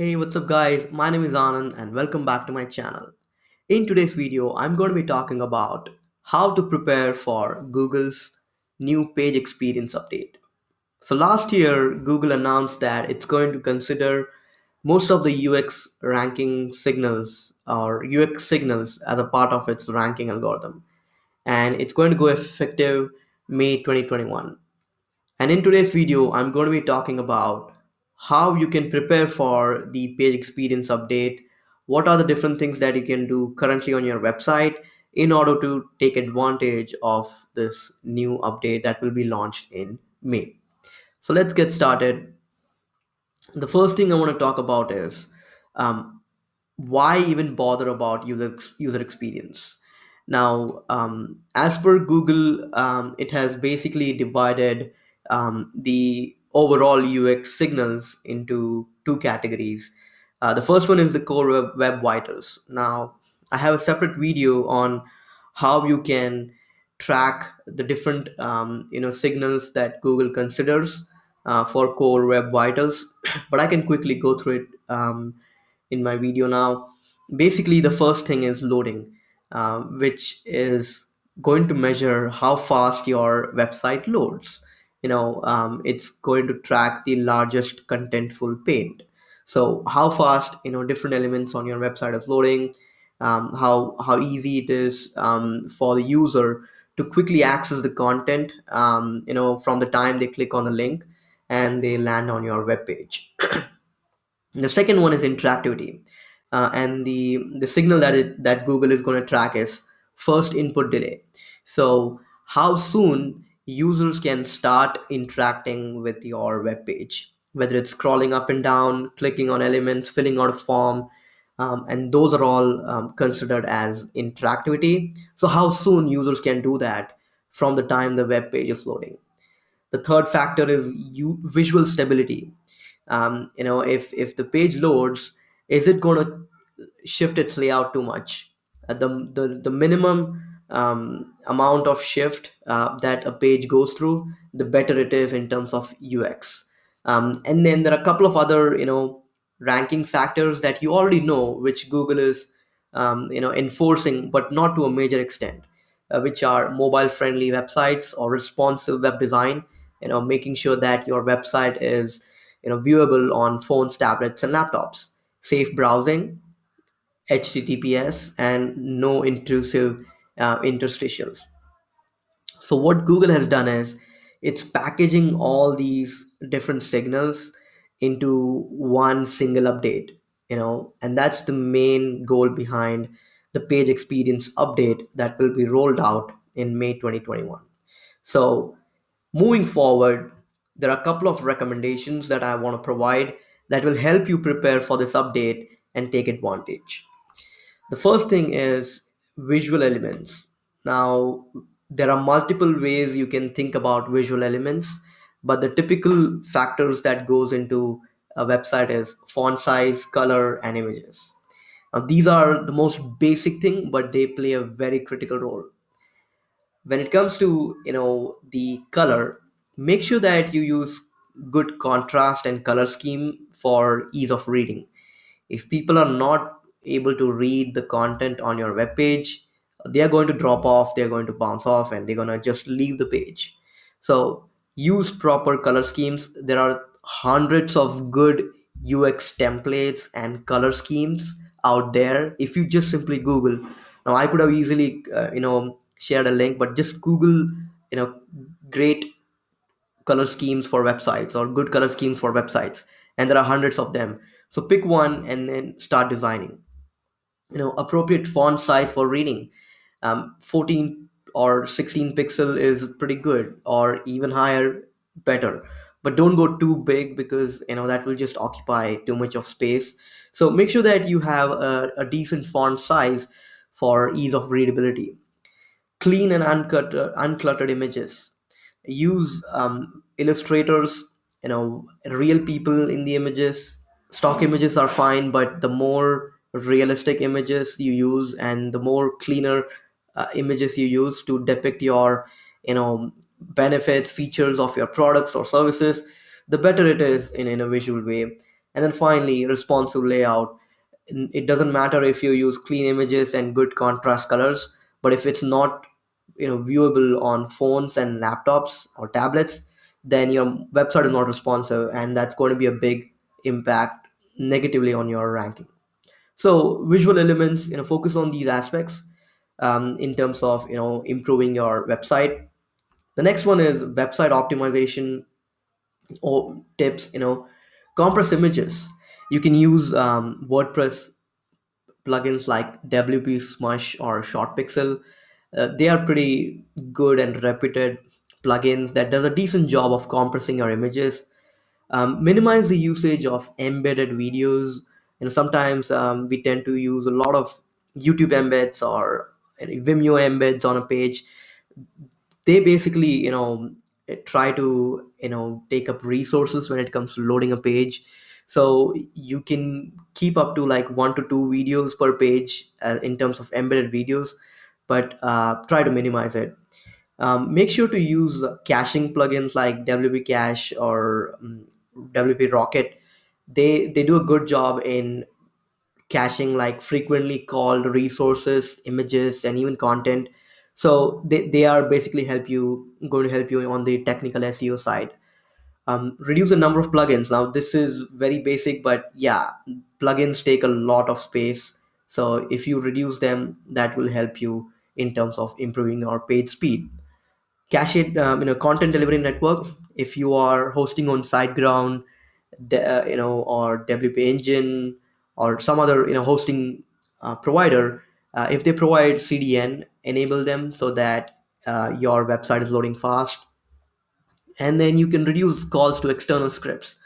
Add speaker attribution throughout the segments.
Speaker 1: Hey, what's up, guys? My name is Anand, and welcome back to my channel. In today's video, I'm going to be talking about how to prepare for Google's new page experience update. So, last year, Google announced that it's going to consider most of the UX ranking signals or UX signals as a part of its ranking algorithm, and it's going to go effective May 2021. And in today's video, I'm going to be talking about how you can prepare for the page experience update. What are the different things that you can do currently on your website in order to take advantage of this new update that will be launched in May? So let's get started. The first thing I want to talk about is um, why even bother about user experience. Now, as per Google, it has basically divided the overall UX signals into two categories. The first one is the core web vitals. Now, I have a separate video on how you can track the different signals that Google considers for core web vitals, but I can quickly go through it in my video now. Basically, the first thing is loading, which is going to measure how fast your website loads. It's going to track the largest contentful paint. So how fast different elements on your website is loading, how easy it is for the user to quickly access the content, from the time they click on the link and they land on your web page. The second one is interactivity, and the signal that Google is going to track is first input delay. So how soon users can start interacting with your web page, whether it's scrolling up and down, clicking on elements, filling out a form, and those are all considered as interactivity. So how soon users can do that from the time the web page is loading. The third factor is visual stability. If the page loads, is it going to shift its layout too much? The minimum amount of shift that a page goes through, the better it is in terms of UX. And then there are a couple of other ranking factors that you already know, which Google is enforcing, but not to a major extent, which are mobile friendly websites or responsive web design. Making sure that your website is viewable on phones, tablets, and laptops, safe browsing, HTTPS, and no intrusive interstitials. So what Google has done is it's packaging all these different signals into one single update, and that's the main goal behind the page experience update that will be rolled out in May 2021. So moving forward, there are a couple of recommendations that I want to provide that will help you prepare for this update and take advantage. The first thing is visual elements. Now, there are multiple ways you can think about visual elements, but the typical factors that goes into a website is font size, color, and images. Now, these are the most basic thing, but they play a very critical role. When it comes to the color, make sure that you use good contrast and color scheme for ease of reading. If people are not able to read the content on your web page, they are going to drop off, they're going to bounce off, and they're going to just leave the page. So use proper color schemes. There are hundreds of good UX templates and color schemes out there. If you just simply Google, now I could have easily shared a link, but just Google great color schemes for websites or good color schemes for websites, and there are hundreds of them. So pick one and then start designing. Appropriate font size for reading. 14 or 16 pixel is pretty good, or even higher, better. But don't go too big, because that will just occupy too much of space. So make sure that you have a decent font size for ease of readability. Clean and uncluttered images. Use illustrators, real people in the images. Stock images are fine, but the more realistic images you use and the more cleaner images you use to depict your benefits, features of your products or services, the better it is in a visual way. And then finally, responsive layout. It doesn't matter if you use clean images and good contrast colors, but if it's not viewable on phones and laptops or tablets, then your website is not responsive, and that's going to be a big impact negatively on your ranking. So visual elements, focus on these aspects in terms of improving your website. The next one is website optimization or tips. Compress images. You can use WordPress plugins like WP Smush or Short Pixel. They are pretty good and reputed plugins that does a decent job of compressing your images. Minimize the usage of embedded videos. Sometimes we tend to use a lot of YouTube embeds or Vimeo embeds on a page. They basically try to take up resources when it comes to loading a page. So you can keep up to like 1 to 2 videos per page in terms of embedded videos, but try to minimize it. Make sure to use caching plugins like WP Cache or WP Rocket. They do a good job in caching like frequently called resources, images, and even content. So they are basically going to help you on the technical SEO side. Reduce the number of plugins. Now this is very basic, but yeah, plugins take a lot of space. So if you reduce them, that will help you in terms of improving your page speed. Cache content delivery network. If you are hosting on SiteGround, or WP Engine or some other hosting provider, if they provide CDN, enable them so that your website is loading fast. And then you can reduce calls to external scripts.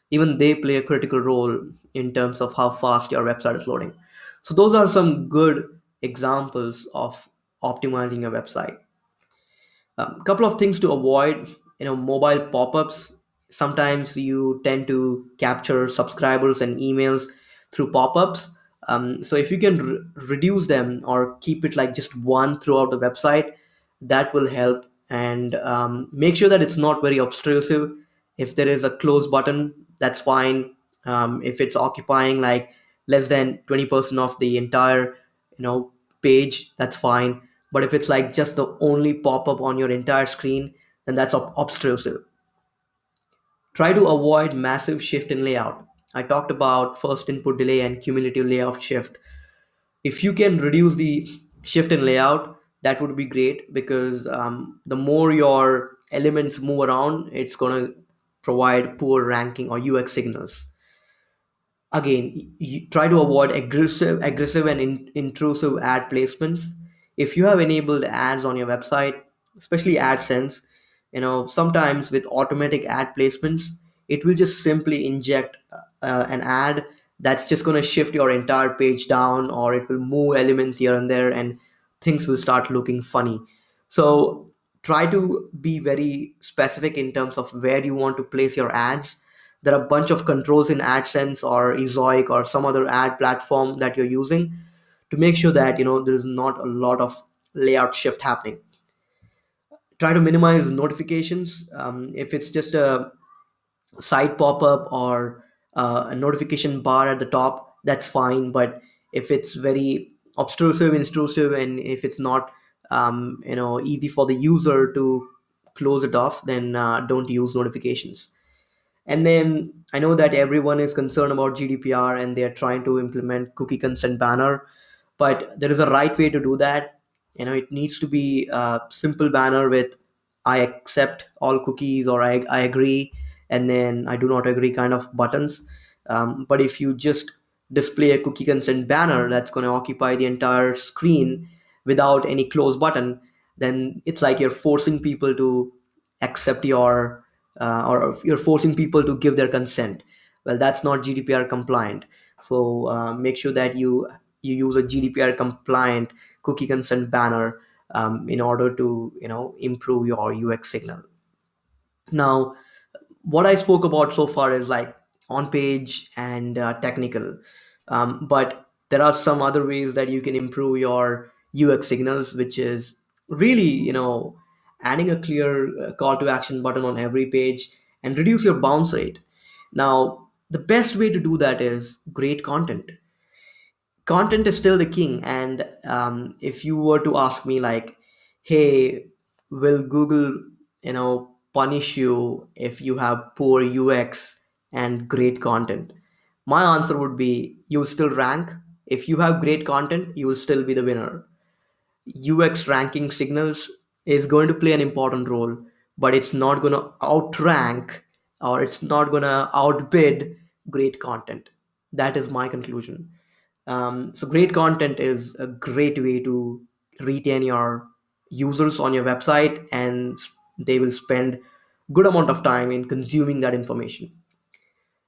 Speaker 1: Even they play a critical role in terms of how fast your website is loading. So those are some good examples of optimizing your website. A couple of things to avoid. Mobile pop-ups. Sometimes you tend to capture subscribers and emails through pop-ups. So if you can reduce them or keep it like just one throughout the website, that will help. And make sure that it's not very obtrusive. If there is a close button, that's fine. If it's occupying like less than 20% of the entire page, that's fine. But if it's like just the only pop-up on your entire screen, then that's obtrusive. Try to avoid massive shift in layout. I talked about first input delay and cumulative layout shift. If you can reduce the shift in layout, that would be great, because the more your elements move around, it's going to provide poor ranking or UX signals. Again, you try to avoid aggressive and intrusive ad placements. If you have enabled ads on your website, especially AdSense, sometimes with automatic ad placements, it will just simply inject an ad that's just going to shift your entire page down, or it will move elements here and there, and things will start looking funny. So try to be very specific in terms of where you want to place your ads. There are a bunch of controls in AdSense or Ezoic or some other ad platform that you're using to make sure that there is not a lot of layout shift happening. Try to minimize notifications. If it's just a side pop-up or a notification bar at the top, that's fine. But if it's very obtrusive, intrusive, and if it's not easy for the user to close it off, then don't use notifications. And then I know that everyone is concerned about GDPR and they are trying to implement cookie consent banner, but there is a right way to do that. It needs to be a simple banner with I accept all cookies, or I agree, and then I do not agree kind of buttons. But if you just display a cookie consent banner that's going to occupy the entire screen without any close button, then it's like you're forcing people to accept your or you're forcing people to give their consent. Well, that's not GDPR compliant. So make sure that you use a GDPR compliant cookie consent banner in order to improve your UX signal. Now, what I spoke about so far is like on page and technical, but there are some other ways that you can improve your UX signals, which is really adding a clear call to action button on every page and reduce your bounce rate. Now, The best way to do that is great content. Content is still the king. And if you were to ask me, like, hey, will Google, punish you if you have poor UX and great content? My answer would be, you will still rank. If you have great content, you will still be the winner. UX ranking signals is going to play an important role, but it's not going to outrank, or it's not going to outbid great content. That is my conclusion. So great content is a great way to retain your users on your website, and they will spend good amount of time in consuming that information.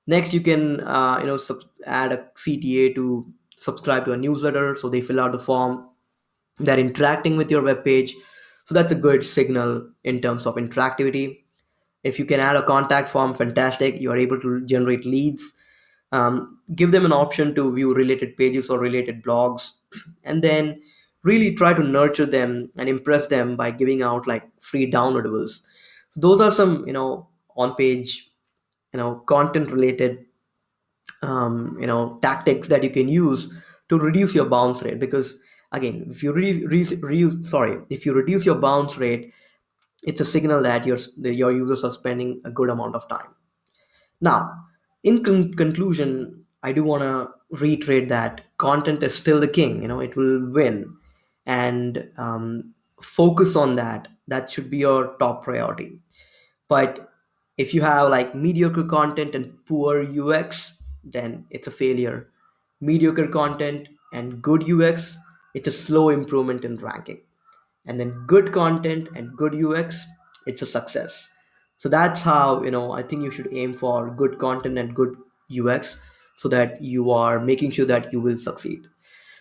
Speaker 1: Next, you can add a CTA to subscribe to a newsletter, so they fill out the form, they're interacting with your web page. So that's a good signal in terms of interactivity. If you can add a contact form, fantastic, you are able to generate leads. Give them an option to view related pages or related blogs, and then really try to nurture them and impress them by giving out like free downloadables. So those are some on page content related tactics that you can use to reduce your bounce rate. Because again, if you if you reduce your bounce rate, it's a signal that your users are spending a good amount of time. Now, in conclusion, I do want to reiterate that content is still the king. It will win, and focus on that. That should be your top priority. But if you have like mediocre content and poor UX, then it's a failure. Mediocre content and good UX, it's a slow improvement in ranking. And then good content and good UX, it's a success. So that's how, I think you should aim for good content and good UX, so that you are making sure that you will succeed.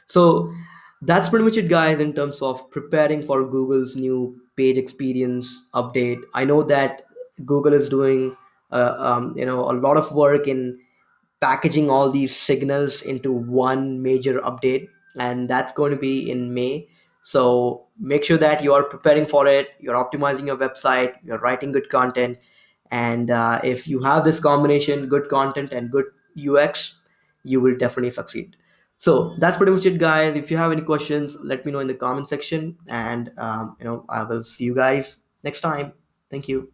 Speaker 1: So that's pretty much it, guys, in terms of preparing for Google's new page experience update. I know that Google is doing, a lot of work in packaging all these signals into one major update, and that's going to be in May. So make sure that you are preparing for it, you're optimizing your website, you're writing good content, and if you have this combination, good content and good UX, you will definitely succeed. So that's pretty much it, guys. If you have any questions, let me know in the comment section, and I will see you guys next time. Thank you.